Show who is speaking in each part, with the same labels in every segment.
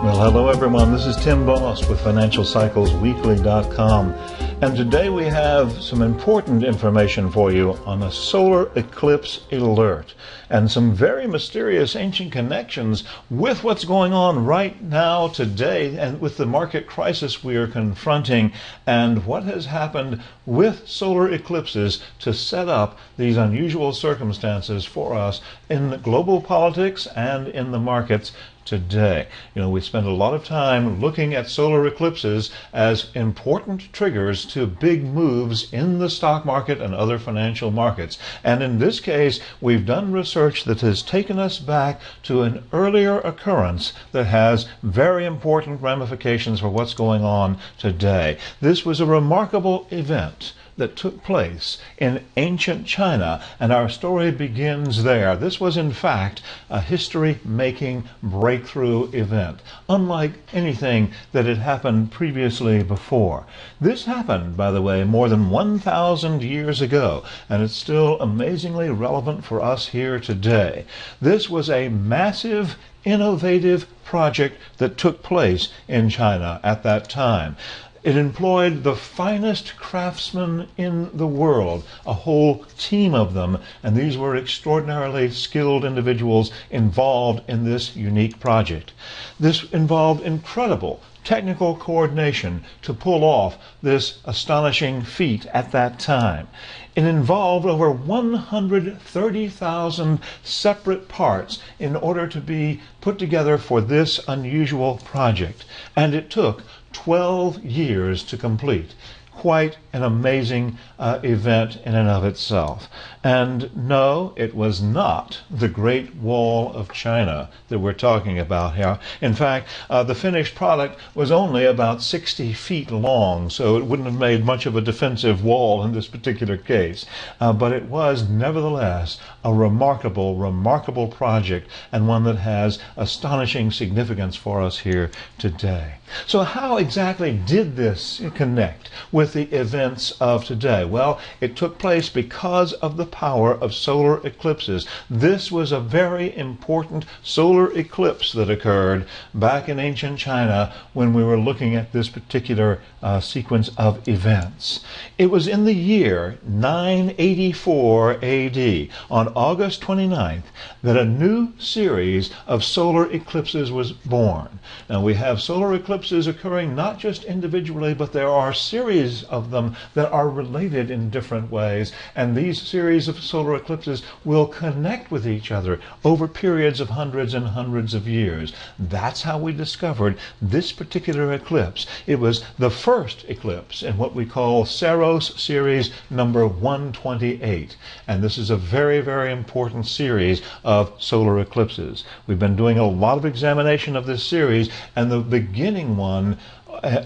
Speaker 1: Well, hello everyone. This is Tim Bost with FinancialCyclesWeekly.com. And today we have some important information for you on a solar eclipse alert and some very mysterious ancient connections with what's going on right now today and with the market crisis we are confronting and what has happened with solar eclipses to set up these unusual circumstances for us in global politics and in the markets today. You know, we spend a lot of time looking at solar eclipses as important triggers to big moves in the stock market and other financial markets. And in this case, we've done research that has taken us back to an earlier occurrence that has very important ramifications for what's going on today. This was a remarkable event that took place in ancient China, and our story begins there. This was in fact a history-making breakthrough event, unlike anything that had happened previously before. This happened, by the way, more than 1,000 years ago, and it's still amazingly relevant for us here today. This was a massive, innovative project that took place in China at that time. It employed the finest craftsmen in the world, a whole team of them, and these were extraordinarily skilled individuals involved in this unique project. This involved incredible technical coordination to pull off this astonishing feat at that time. It involved over 130,000 separate parts in order to be put together for this unusual project, and it took 12 years to complete. Quite an amazing event in and of itself. And no, it was not the Great Wall of China that we're talking about here. In fact, the finished product was only about 60 feet long, so it wouldn't have made much of a defensive wall in this particular case. But it was nevertheless a remarkable, remarkable project, and one that has astonishing significance for us here today. So how exactly did this connect with the events of today? Well, it took place because of the power of solar eclipses. This was a very important solar eclipse that occurred back in ancient China when we were looking at this particular sequence of events. It was in the year 984 AD, on August 29th, that a new series of solar eclipses was born. Now, we have solar eclipses occurring not just individually, but there are series of them that are related in different ways, and these series of solar eclipses will connect with each other over periods of hundreds and hundreds of years. That's how we discovered this particular eclipse. It was the first eclipse in what we call Saros Series number 128, and this is a very, very important series of solar eclipses. We've been doing a lot of examination of this series, and the beginning one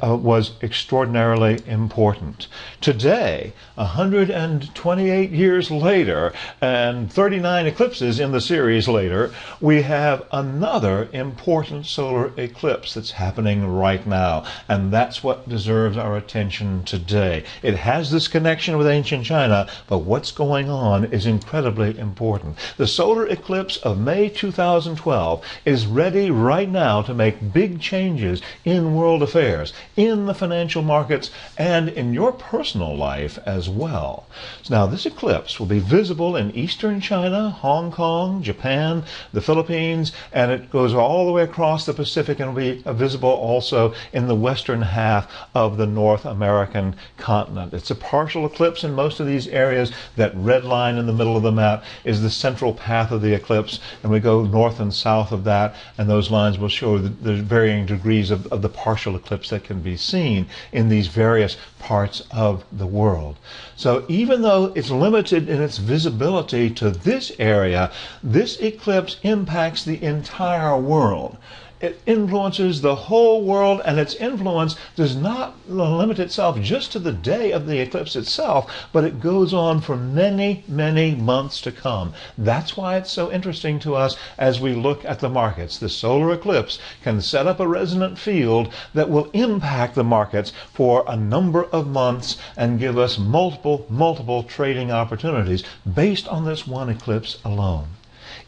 Speaker 1: was extraordinarily important. Today, 128 years later, and 39 eclipses in the series later, we have another important solar eclipse that's happening right now, and that's what deserves our attention today. It has this connection with ancient China, but what's going on is incredibly important. The solar eclipse of May 2012 is ready right now to make big changes in world affairs, in the financial markets, and in your personal life as well. Now, this eclipse will be visible in eastern China, Hong Kong, Japan, the Philippines, and it goes all the way across the Pacific and will be visible also in the western half of the North American continent. It's a partial eclipse in most of these areas. That red line in the middle of the map is the central path of the eclipse, and we go north and south of that, and those lines will show the varying degrees of the partial eclipse that can be seen in these various parts of the world. So even though it's limited in its visibility to this area, this eclipse impacts the entire world. It influences the whole world, and its influence does not limit itself just to the day of the eclipse itself, but it goes on for many, many months to come. That's why it's so interesting to us as we look at the markets. The solar eclipse can set up a resonant field that will impact the markets for a number of months and give us multiple trading opportunities based on this one eclipse alone.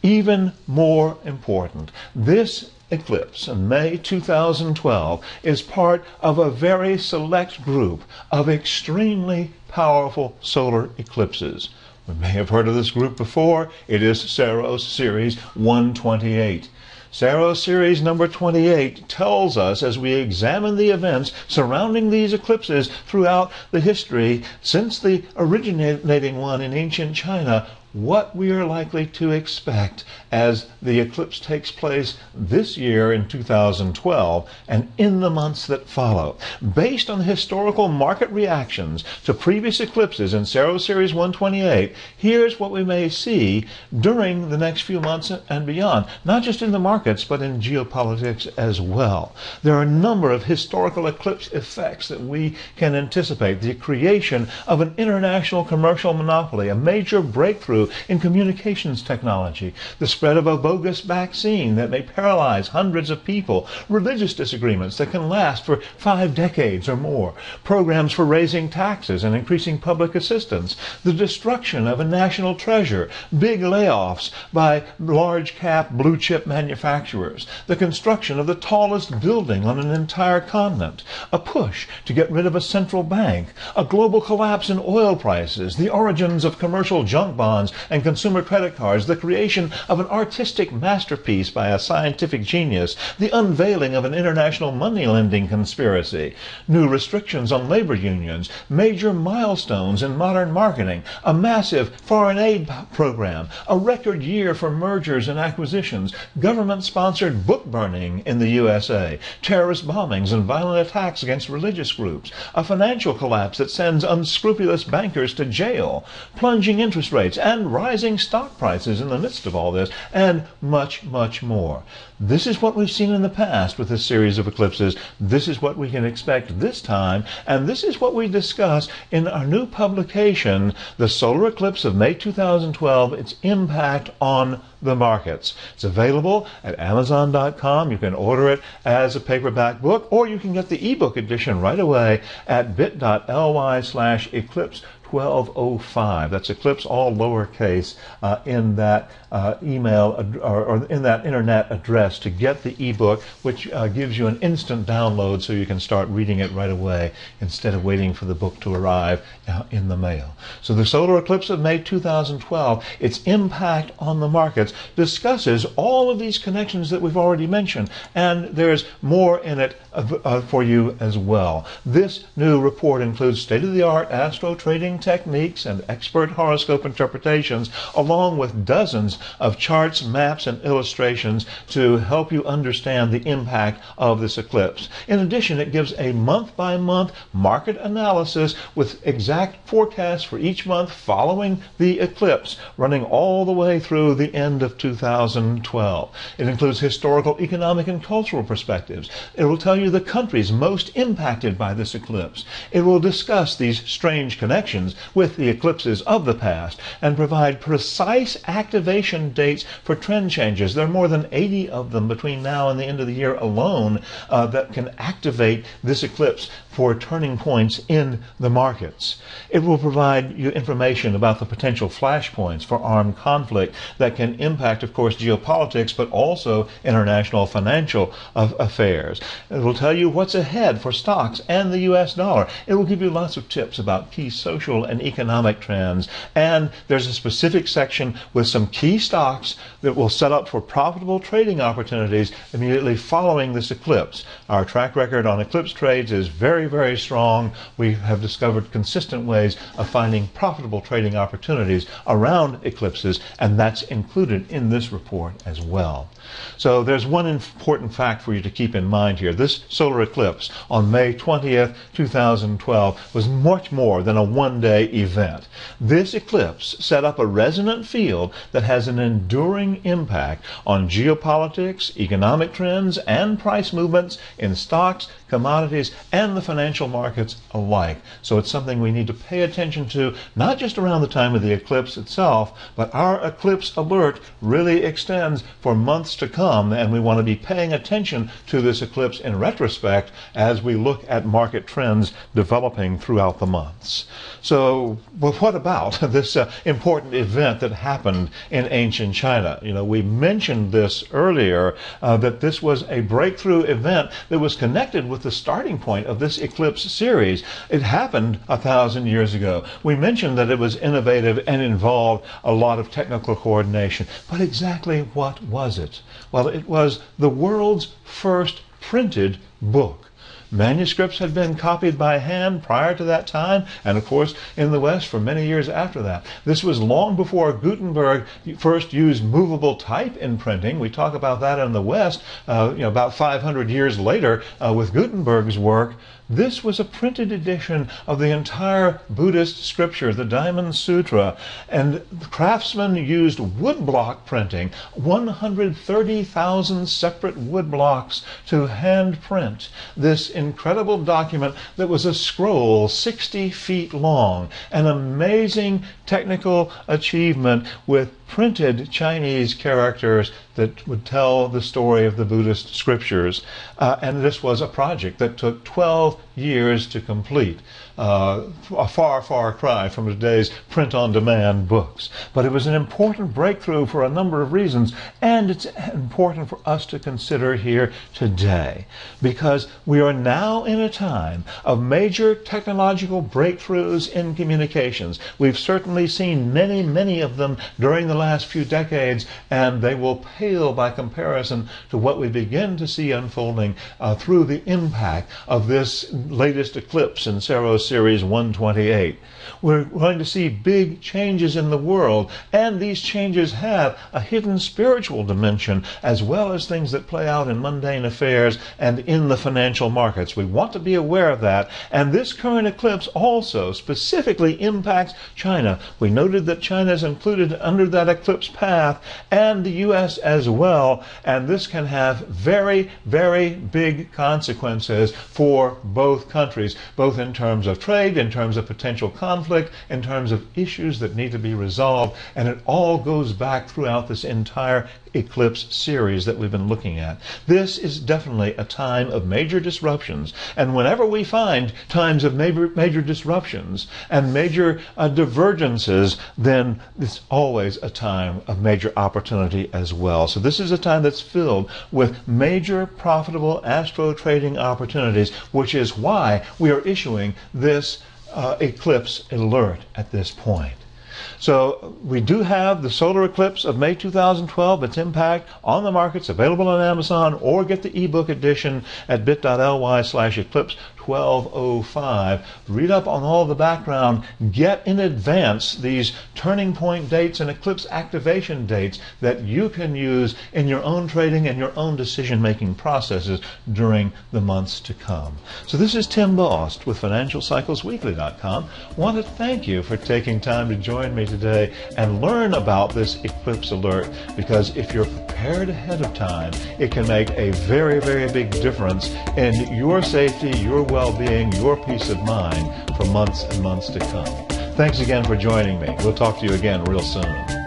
Speaker 1: Even more important, this eclipse in May 2012 is part of a very select group of extremely powerful solar eclipses. We may have heard of this group before. It is Saros Series 128. Saros Series number 28 tells us, as we examine the events surrounding these eclipses throughout the history since the originating one in ancient China, what we are likely to expect as the eclipse takes place this year in 2012 and in the months that follow. Based on the historical market reactions to previous eclipses in Saros Series 128, here's what we may see during the next few months and beyond, not just in the markets, but in geopolitics as well. There are a number of historical eclipse effects that we can anticipate. The creation of an international commercial monopoly, a major breakthrough in communications technology, the spread of a bogus vaccine that may paralyze hundreds of people, religious disagreements that can last for 5 decades or more, programs for raising taxes and increasing public assistance, the destruction of a national treasure, big layoffs by large cap blue chip manufacturers, the construction of the tallest building on an entire continent, a push to get rid of a central bank, a global collapse in oil prices, the origins of commercial junk bonds and consumer credit cards, the creation of an artistic masterpiece by a scientific genius, the unveiling of an international money lending conspiracy, new restrictions on labor unions, major milestones in modern marketing, a massive foreign aid program, a record year for mergers and acquisitions, government-sponsored book burning in the USA, terrorist bombings and violent attacks against religious groups, a financial collapse that sends unscrupulous bankers to jail, plunging interest rates and rising stock prices in the midst of all this, and much, much more. This is what we've seen in the past with this series of eclipses. This is what we can expect this time, and this is what we discuss in our new publication, The Solar Eclipse of May 2012, its impact on the markets. It's available at Amazon.com. You can order it as a paperback book, or you can get the ebook edition right away at bit.ly/eclipse 1205. That's Eclipse, all lowercase, in that email or in that internet address to get the ebook, which gives you an instant download so you can start reading it right away instead of waiting for the book to arrive in the mail. So the Solar Eclipse of May 2012, its impact on the markets, discusses all of these connections that we've already mentioned, and there's more in it for you as well. This new report includes state-of-the-art astro-trading techniques and expert horoscope interpretations, along with dozens of charts, maps, and illustrations to help you understand the impact of this eclipse. In addition, it gives a month-by-month market analysis with exact forecasts for each month following the eclipse, running all the way through the end of 2012. It includes historical, economic, and cultural perspectives. It will tell you the countries most impacted by this eclipse. It will discuss these strange connections with the eclipses of the past and provide precise activation dates for trend changes. There are more than 80 of them between now and the end of the year alone that can activate this eclipse for turning points in the markets. It will provide you information about the potential flashpoints for armed conflict that can impact, of course, geopolitics, but also international financial affairs. It will tell you what's ahead for stocks and the US dollar. It will give you lots of tips about key social and economic trends, and there's a specific section with some key stocks that will set up for profitable trading opportunities immediately following this eclipse. Our track record on eclipse trades is very, very strong. We have discovered consistent ways of finding profitable trading opportunities around eclipses, and that's included in this report as well. So there's one important fact for you to keep in mind here. This solar eclipse on May 20th, 2012 was much more than a one-day event. This eclipse set up a resonant field that has an enduring impact on geopolitics, economic trends, and price movements in stocks, commodities, and the financial markets alike. So it's something we need to pay attention to, not just around the time of the eclipse itself, but our eclipse alert really extends for months to come, and we want to be paying attention to this eclipse in retrospect as we look at market trends developing throughout the months. So, well, what about this important event that happened in ancient China? You know, we mentioned this earlier, that this was a breakthrough event that was connected with the starting point of this Eclipse series. It happened 1,000 years ago. We mentioned that it was innovative and involved a lot of technical coordination. But exactly what was it? Well, it was the world's first printed book. Manuscripts had been copied by hand prior to that time, and of course in the West for many years after that. This was long before Gutenberg first used movable type in printing. We talk about that in the West, about 500 years later with Gutenberg's work. This was a printed edition of the entire Buddhist scripture, the Diamond Sutra, and the craftsmen used woodblock printing, 130,000 separate woodblocks to hand print this incredible document that was a scroll 60 feet long, an amazing technical achievement with printed Chinese characters that would tell the story of the Buddhist scriptures. And this was a project that took 12 years to complete. A far, far cry from today's print-on-demand books. But it was an important breakthrough for a number of reasons, and it's important for us to consider here today, because we are now in a time of major technological breakthroughs in communications. We've certainly seen many, many of them during the last few decades, and they will pale by comparison to what we begin to see unfolding through the impact of this latest eclipse in Saros Series 128. We're going to see big changes in the world, and these changes have a hidden spiritual dimension as well as things that play out in mundane affairs and in the financial markets. We want to be aware of that, and this current eclipse also specifically impacts China. We noted that China is included under that eclipse path, and the U.S. as well, and this can have very, very big consequences for both countries, both in terms of trade, in terms of potential conflict, in terms of issues that need to be resolved, and it all goes back throughout this entire eclipse series that we've been looking at. This is definitely a time of major disruptions, and whenever we find times of major disruptions and major divergences, then it's always a time of major opportunity as well. So this is a time that's filled with major profitable astro-trading opportunities, which is why we are issuing this eclipse alert at this point. So we do have the Solar Eclipse of May 2012, its impact on the markets, available on Amazon, or get the ebook edition at bit.ly/eclipse1205. Read up on all the background. Get in advance these turning point dates and eclipse activation dates that you can use in your own trading and your own decision-making processes during the months to come. So this is Tim Bost with FinancialCyclesWeekly.com. Want to thank you for taking time to join me today and learn about this eclipse alert, because if you're prepared ahead of time, it can make a very, very big difference in your safety, your well-being, your peace of mind for months and months to come. Thanks again for joining me. We'll talk to you again real soon.